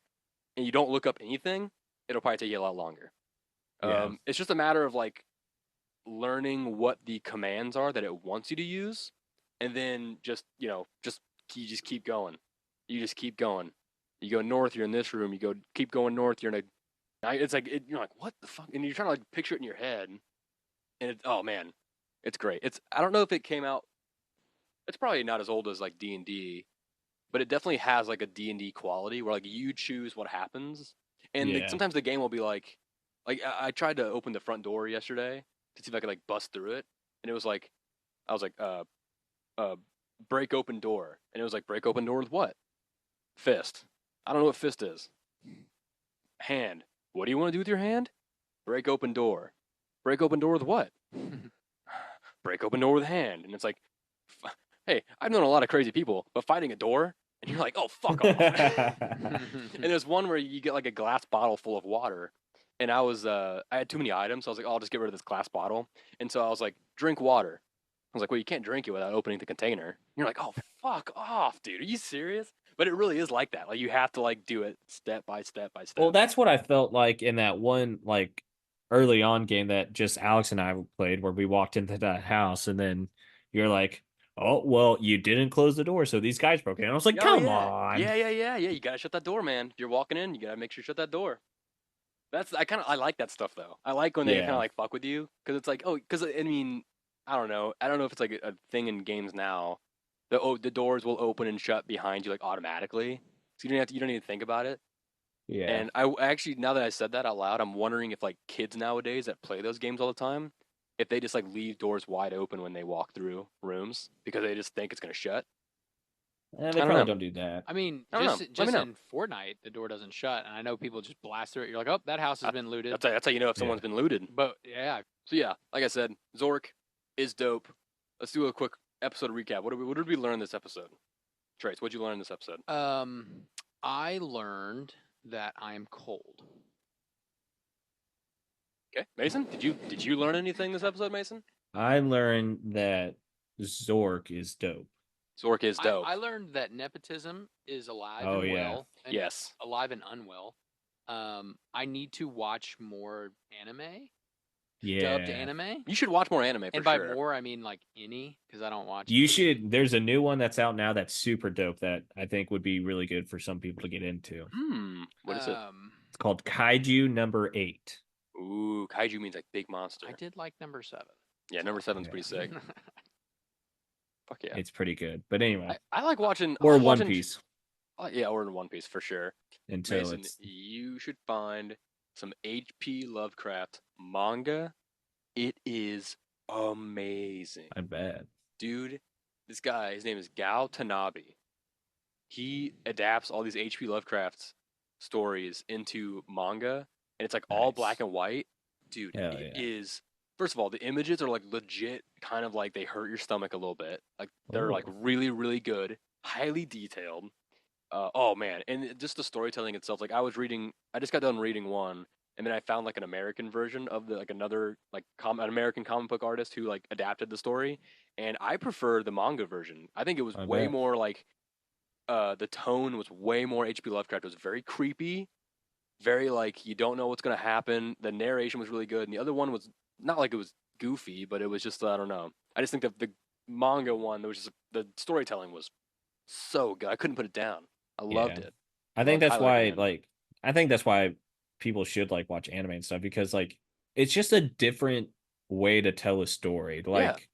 and you don't look up anything, it'll probably take you a lot longer. It's just a matter of like learning what the commands are that it wants you to use, and then you just keep going. You just keep going. You go north, you're in this room. You keep going north, you're in a. It's like you're like what the fuck, and you're trying to like picture it in your head, and oh man, it's great. I don't know if it came out. It's probably not as old as like D&D, but it definitely has like a D&D quality where like you choose what happens, and sometimes the game will be like I tried to open the front door yesterday to see if I could like bust through it, and it was like I was like break open door, and it was like break open door with what? Fist. I don't know what fist is. Hand. What do you want to do with your hand? break open door. Break open door with what? Break open door with hand. And it's like, hey, I've known a lot of crazy people, but fighting a door, and you're like, oh, fuck off. And there's one where you get like a glass bottle full of water, and I had too many items, so I was like, oh, I'll just get rid of this glass bottle. And so I was like, drink water. I was like, well, you can't drink it without opening the container. And you're like, oh, fuck off, dude. Are you serious? But it really is like that. Like, you have to like do it step by step by step. Well, that's what I felt like in that one like early on game that just Alex and I played, where we walked into that house, and then you're like, oh, well, you didn't close the door, so these guys broke in. I was like, Oh, come yeah. on. Yeah. You gotta shut that door, man. If you're walking in, you gotta make sure you shut that door. I like that stuff though. I like when they kind Yeah. of like fuck with you, because it's like, oh, because I mean, I don't know if it's like a thing in games now. The doors will open and shut behind you like automatically, so you don't need to think about it. Yeah. And I actually, now that I said that out loud, I'm wondering if like kids nowadays that play those games all the time, if they just like leave doors wide open when they walk through rooms because they just think it's gonna shut. They I don't probably know. don't do that. I mean, I don't know. Let me know. in Fortnite, the door doesn't shut, and I know people just blast through it. You're like, oh, that house has been looted. That's how you know if Yeah. someone's been looted. But yeah, So yeah, like I said, Zork is dope. Let's do a quick episode recap. What did we learn this episode? Trace, what'd you learn in this episode? I learned that I'm cold. Okay, Mason, did you learn anything this episode, Mason? I learned that Zork is dope. Zork is dope. I learned that nepotism is alive Oh, and yeah. well. And Yes. alive and unwell. I need to watch more anime, Yeah. dubbed anime. You should watch more anime for And by sure. more, I mean like any, because I don't watch. You should. There's a new one that's out now that's super dope that I think would be really good for some people to get into. What is it? It's called Kaiju number 8. Ooh, kaiju means like big monster. I did like number 7. Yeah, number 7's Yeah. pretty sick. Fuck yeah. It's pretty good. But anyway, I like watching or I like One watching- Piece Yeah, or in One Piece for sure. until Mason, it's you should find some H.P. Lovecraft manga. It is amazing. I bet. Dude, this guy, his name is Gao Tanabe. He adapts all these H.P. Lovecraft stories into manga, and it's like all Nice. black and white. Dude, Hell it yeah. is. First of all, the images are like legit, kind of like they hurt your stomach a little bit. Like they're like Ooh. really, really good, highly detailed. Oh man, and just the storytelling itself. Like I just got done reading one, and then I found like an American version of another like an American comic book artist who like adapted the story, and I prefer the manga version. I think it was I way bet. more like, the tone was way more H.P. Lovecraft. It was very creepy, very like you don't know what's gonna happen. The narration was really good, and the other one was not like it was goofy, but it was just I don't know. I just think that the manga one, the storytelling was so good. I couldn't put it down. I loved Yeah. it. I think Well, that's highly why recommend. I think that's why people should like watch anime and stuff, because like it's just a different way to tell a story. Like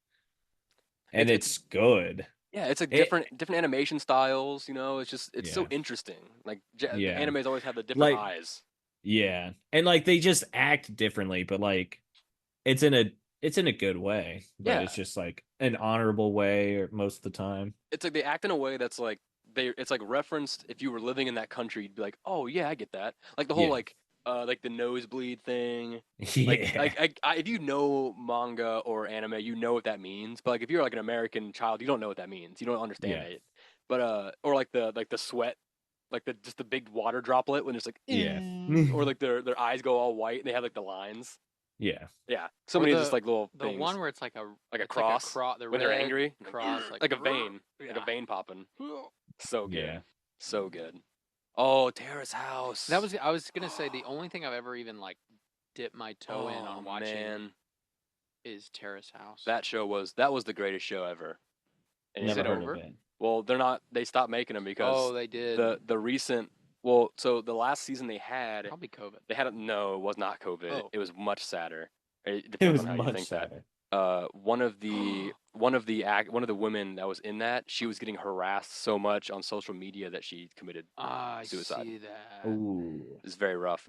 and It's- it's good. Yeah, it's a It- different animation styles. You know, it's so Yeah. interesting. Like Yeah. animes always have the different Like- eyes. Yeah. And like they just act differently, but like it's in a good way. But Yeah. it's just like an honorable way or most of the time. It's like they act in a way that's like it's like referenced. If you were living in that country, you'd be like, oh yeah, I get that. Like the whole Yeah. like the nosebleed thing. Yeah. Like if you know manga or anime, you know what that means. But like if you're like an American child, you don't know what that means. You don't understand Yeah. it. But or like the sweat, like just the big water droplet when it's like Yeah. or like their eyes go all white and they have like the lines. Yeah. Yeah, so Or many the- just like little The things. one where it's like a Like a cross, the when they're red angry, cross, like a vein, like a Yeah. vein popping. So good, Yeah. so good. Oh, Terrace House. That was I was gonna say the only thing I've ever even like dipped my toe in on watching Man. is Terrace House. That was the greatest show ever. And Is Never it heard over? of it. Well, they stopped making them because They did. the recent so the last season they had Probably COVID. no, it was not COVID. Oh. It was much sadder. It It depends was on how you much think that. sadder. One of the women that was in that, she was getting harassed so much on social media that she committed. I Suicide. see that. Ooh. It's very rough.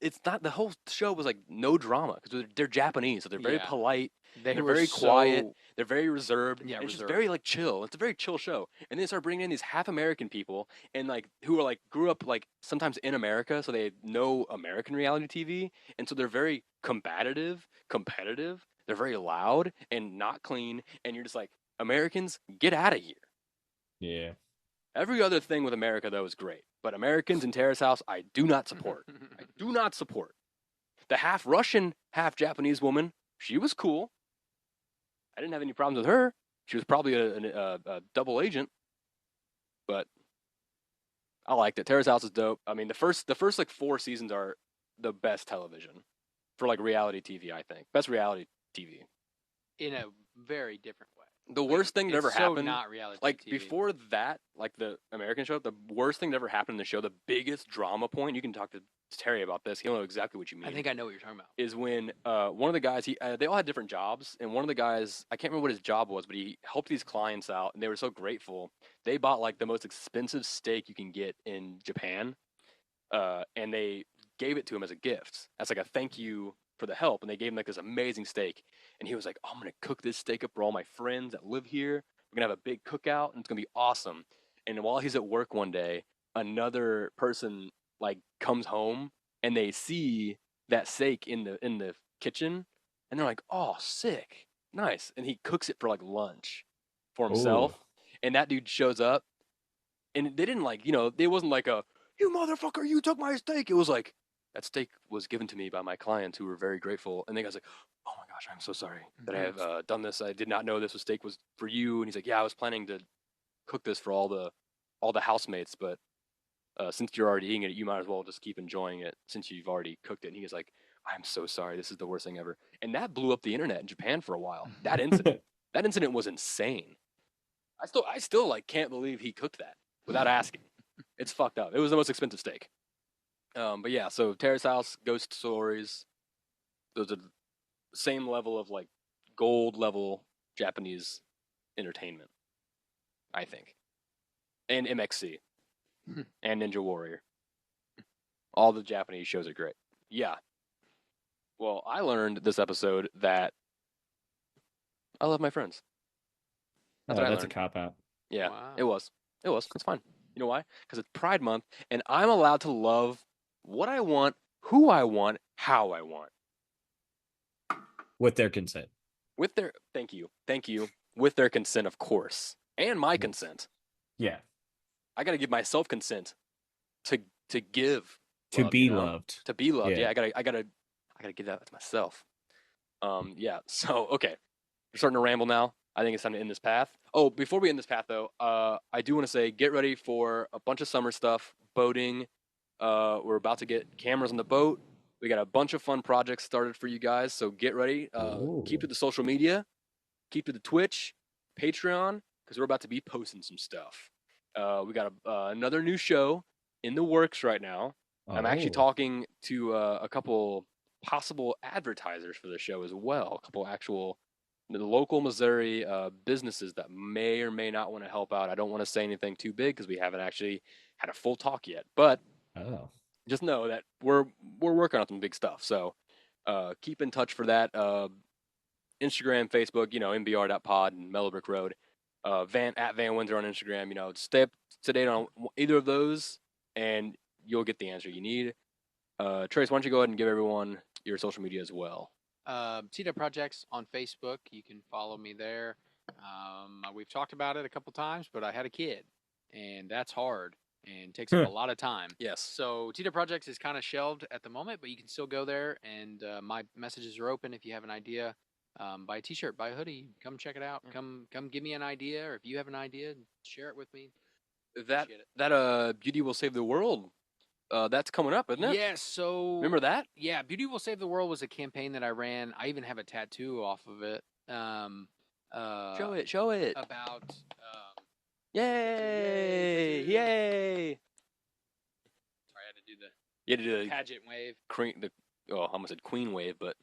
it's not the whole show was like no drama because they're Japanese, so they're very Yeah. polite. They They're were very quiet. so- They're very reserved. Yeah, and it's just reserved. very like chill. It's a very chill show. And then they start bringing in these half American people and like who are like grew up like sometimes in America, so they know American reality TV, and so they're very competitive. They're very loud and not clean, and you're just like Americans, get out of here. Yeah. Every other thing with America though is great, but Americans in Terrace House, I do not support. I do not support. The half Russian, half Japanese woman, she was cool. I didn't have any problems with her. She was probably a double agent, but I liked it. Terrace House is dope. I mean, the first like 4 seasons are the best television for like reality TV. I think best reality TV. in a very different way. The worst thing that It's ever so happened, not reality like TV. before that, like the American show, the worst thing that ever happened in the show, the biggest drama point. You can talk to Terry about this. He'll know exactly what you mean. I think I know what you're talking about. Is when one of the guys they all had different jobs, and one of the guys, I can't remember what his job was, but he helped these clients out, and they were so grateful. They bought like the most expensive steak you can get in Japan, and they gave it to him as a gift, as like a thank you for the help, and they gave him like this amazing steak, and he was like, oh, I'm gonna cook this steak up for all my friends that live here. We're gonna have a big cookout, and it's gonna be awesome. And while he's at work one day, another person like comes home and they see that steak in the kitchen, and they're like, "Oh, sick, nice!" And he cooks it for like lunch for himself. Ooh. And that dude shows up, and they didn't like, they wasn't like a "you motherfucker, you took my steak." It was like that steak was given to me by my clients who were very grateful, and the guy's like, "Oh my gosh, I'm so sorry that I have done this. I did not know this steak was for you." And he's like, "Yeah, I was planning to cook this for all the housemates, but since you're already eating it, you might as well just keep enjoying it since you've already cooked it." And he was like, "I'm so sorry. This is the worst thing ever." And that blew up the internet in Japan for a while. That incident was insane. I still like can't believe he cooked that without asking. It's fucked up. It was the most expensive steak. But yeah, so Terrace House, Ghost Stories, those are the same level of like gold level Japanese entertainment, I think. And MXC and Ninja Warrior. All the Japanese shows are great. Yeah. Well, I learned this episode that I love my friends. That's what I That's a learned. cop out. Yeah, Wow. it was. It's fine. You know why? Because it's Pride Month, and I'm allowed to love what I want, who I want, how I want. With their consent. With their thank you, with their consent, of course, and my consent. Yeah. I gotta give myself consent to give To love, be loved. To be loved. Yeah. Yeah, I gotta give that to myself. Yeah. So okay, we're starting to ramble now. I think it's time to end this path. Oh, before we end this path though, I do want to say get ready for a bunch of summer stuff, boating. We're about to get cameras on the boat. We got a bunch of fun projects started for you guys, so get ready. Keep to the social media, keep to the Twitch, Patreon, because we're about to be posting some stuff. We got another new show in the works right now. I'm actually talking to a couple possible advertisers for the show as well. A couple actual local Missouri businesses that may or may not want to help out. I don't want to say anything too big because we haven't actually had a full talk yet. But just know that we're working on some big stuff. So keep in touch for that. Instagram, Facebook, mbr.pod and Mellow Brick Road. Van Windsor on Instagram. Stay up to date on either of those, and you'll get the answer you need. Trace, why don't you go ahead and give everyone your social media as well? TW Projects on Facebook. You can follow me there. We've talked about it a couple times, but I had a kid, and that's hard and takes up a lot of time. Yes. So TW Projects is kind of shelved at the moment, but you can still go there, and my messages are open. If you have an idea, buy a T-shirt, buy a hoodie, come check it out. Yeah. Come give me an idea, or if you have an idea, share it with me. That Beauty Will Save the World. That's coming up, isn't it? Yeah, so remember that? Yeah, Beauty Will Save the World was a campaign that I ran. I even have a tattoo off of it. Show it. About Yay! Sorry, I had to do the you had to do the pageant wave. I almost said Queen wave, but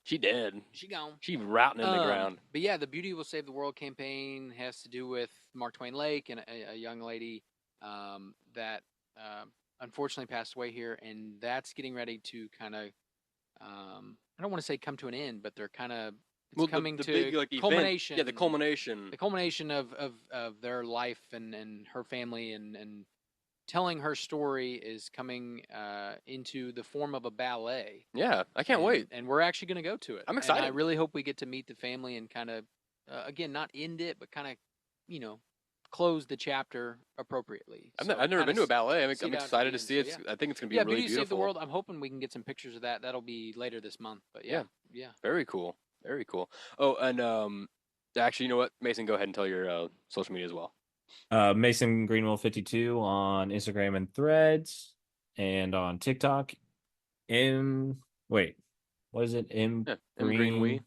she dead. She gone. She routing in the ground. But yeah, the Beauty Will Save the World campaign has to do with Mark Twain Lake and a young lady that unfortunately passed away here, and that's getting ready to kind of, I don't want to say come to an end, but they're kind of coming the to big, like, culmination. Event, yeah, the culmination. The culmination of their life and her family and telling her story is coming into the form of a ballet. Yeah, I can't wait. And we're actually going to go to it. I'm excited. And I really hope we get to meet the family and kind of, again, not end it, but kind of, close the chapter appropriately. I've never been to a ballet. I'm excited to see it. So, yeah. I think it's going to be really beautiful. beautiful. Save the World. I'm hoping we can get some pictures of that. That'll be later this month. But yeah. Very cool. Very cool. Oh, and actually, you know what, Mason, go ahead and tell your social media as well. Mason Greenwell 52 on Instagram and Threads, and on TikTok. What is it? M Green Wee.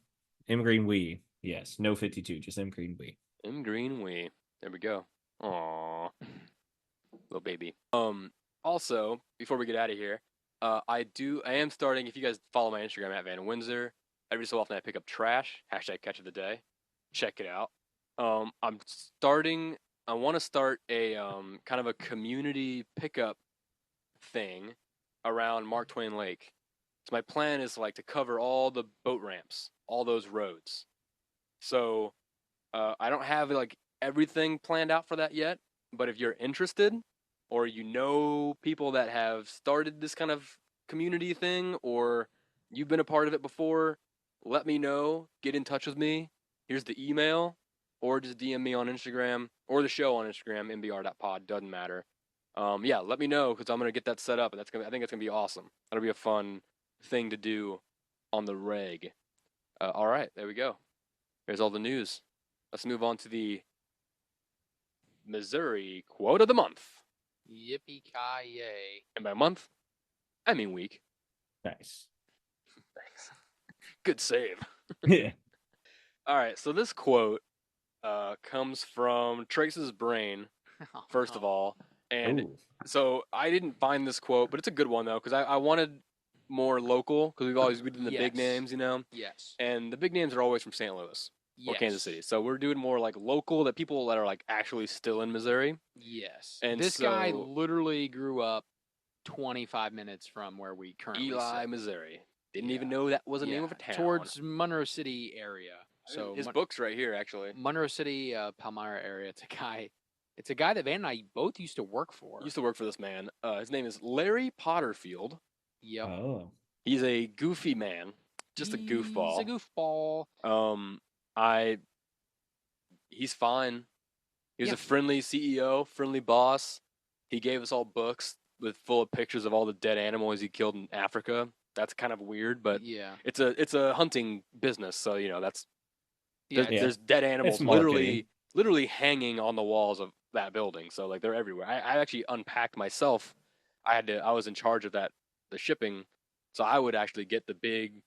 M Green Wee. Yes, no 52, just M Green Wee. M Green Wee. There we go. Aww, little baby. Also, before we get out of here, I am starting. If you guys follow my Instagram at Van Windsor, every so often I pick up trash. # catch of the day. Check it out. I want to start a kind of a community pickup thing around Mark Twain Lake. So my plan is to cover all the boat ramps, all those roads. So I don't have everything planned out for that yet, but if you're interested, or people that have started this kind of community thing, or you've been a part of it before, let me know. Get in touch with me. Here's the email, or just DM me on Instagram, or the show on Instagram, mbr.pod, doesn't matter. Let me know, because I'm going to get that set up, and I think it's going to be awesome. That'll be a fun thing to do on the reg. All right, there we go. There's all the news. Let's move on to the Missouri quote of the month. Yippee-ki-yay. And by month, I mean week. Nice. Thanks. Good save. Yeah. All right, so this quote comes from Trace's brain, first of all. And so I didn't find this quote, but it's a good one, though, because I wanted more local, because we've always been the big names, Yes. And the big names are always from St. Louis or Kansas City. So we're doing more local, that people that are actually still in Missouri. Yes. And this guy literally grew up 25 minutes from where we currently Eli, sit. Missouri. Didn't even know that was a name of a town. Towards Monroe City area. So his book's right here, actually. Monroe City, Palmyra area. It's a guy that Van and I both used to work for. Used to work for this man. His name is Larry Potterfield. Yep. Oh. He's a goofy man. Just a goofball. He's a goofball. He's fine. He was a friendly CEO, friendly boss. He gave us all books full of pictures of all the dead animals he killed in Africa. That's kind of weird, but it's a hunting business, so there's dead animals literally hanging on the walls of that building. So they're everywhere. I actually unpacked myself. I was in charge of the shipping, so I would actually get the big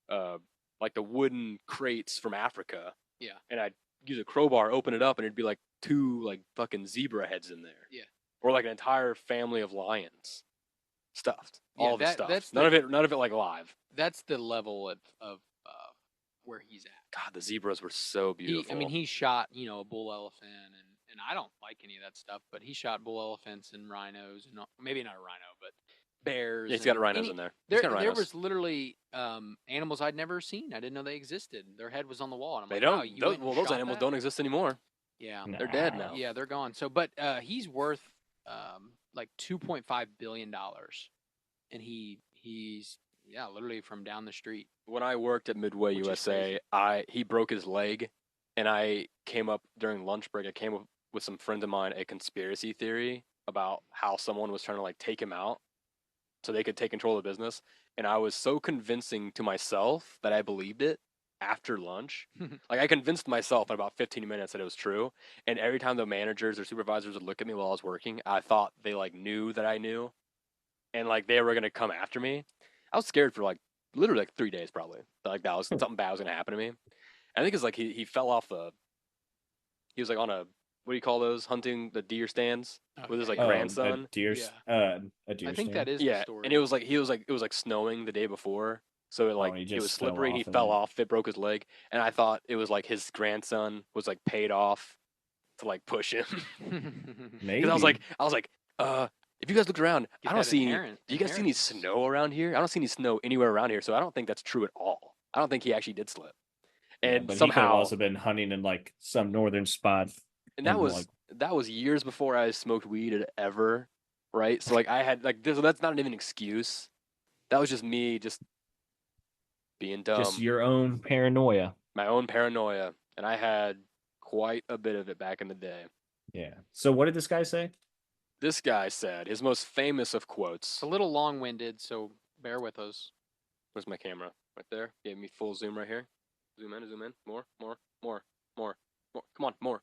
the wooden crates from Africa. Yeah. And I'd use a crowbar, open it up, and it'd be two fucking zebra heads in there. Yeah. Or an entire family of lions stuffed. All of the stuff. None of it live. That's the level of where he's at. God, the zebras were so beautiful. He shot, a bull elephant, and I don't like any of that stuff, but he shot bull elephants and rhinos, and maybe not a rhino, but bears. Yeah, he's got rhinos in there. There was literally animals I'd never seen. I didn't know they existed. Their head was on the wall. And those animals don't exist anymore. Yeah. They're dead now. Yeah, they're gone. So, but he's worth $2.5 billion. And he's literally from down the street. When I worked at Midway USA, he broke his leg, and I came up during lunch break. I came up with some friends of mine a conspiracy theory about how someone was trying to take him out so they could take control of the business. And I was so convincing to myself that I believed it after lunch. I convinced myself in about 15 minutes that it was true. And every time the managers or supervisors would look at me while I was working, I thought they knew that I knew, and they were gonna come after me. I was scared for literally 3 days probably. That was something bad was gonna happen to me. I think it's he fell off he was on a, what do you call those, hunting the deer stands with his grandson. A deer I think stand. that is the story. And it was it was snowing the day before, so it was slippery and he fell off. It broke his leg, and I thought it was his grandson was paid off to push him. Maybe. Because I was If you guys look around, Get I don't that see any. inherent- Do you guys see any inheritance. snow around here? I don't see any snow anywhere around here, so I don't think that's true at all. I don't think he actually did slip. Yeah, And but he could have somehow, also been hunting in like some northern spot. and that and, was like- that was years before I smoked weed ever, right? So like I had like that's not even an excuse. That was just me just being dumb. Just your own paranoia. My own paranoia, and I had quite a bit of it back in the day. Yeah. So what did this guy say? This guy said his most famous of quotes. It's a little long-winded, so bear with us. Where's my camera? Right there. Gave me full zoom right here. Zoom in, zoom in. More. Come on, more.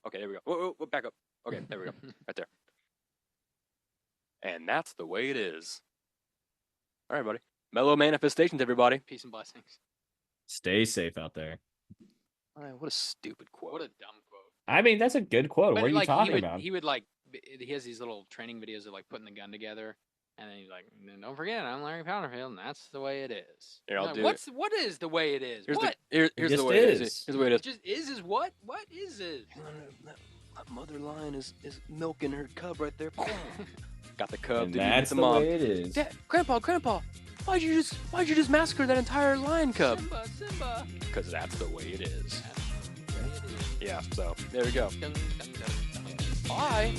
Okay, there we go. Whoa, back up. Okay, there we go. Right there. And that's the way it is. All right, buddy. Mellow manifestations, everybody. Peace and blessings. Stay safe out there. All right, what a stupid quote. What a dumb quote. I mean, that's a good quote. But What are you like, talking he would, about? He would like, he has these little training videos of like putting the gun together, and then he's like, "Don't forget, I'm Larry Powderfield, and that's the way it is." Here, I'll Like, do what is the way it is? Here's what? here's just the way it is. is. Here's the way it It is. just is what? What is it? That mother lion is milking her cub right there. Got the cub. And didn't that's get the mom. way it is. Dad, Grandpa, why'd you just massacre that entire lion cub? Simba. Because that's the way it is. That's the way it is. Yeah. So there we go. Dun, dun, dun, dun. Bye.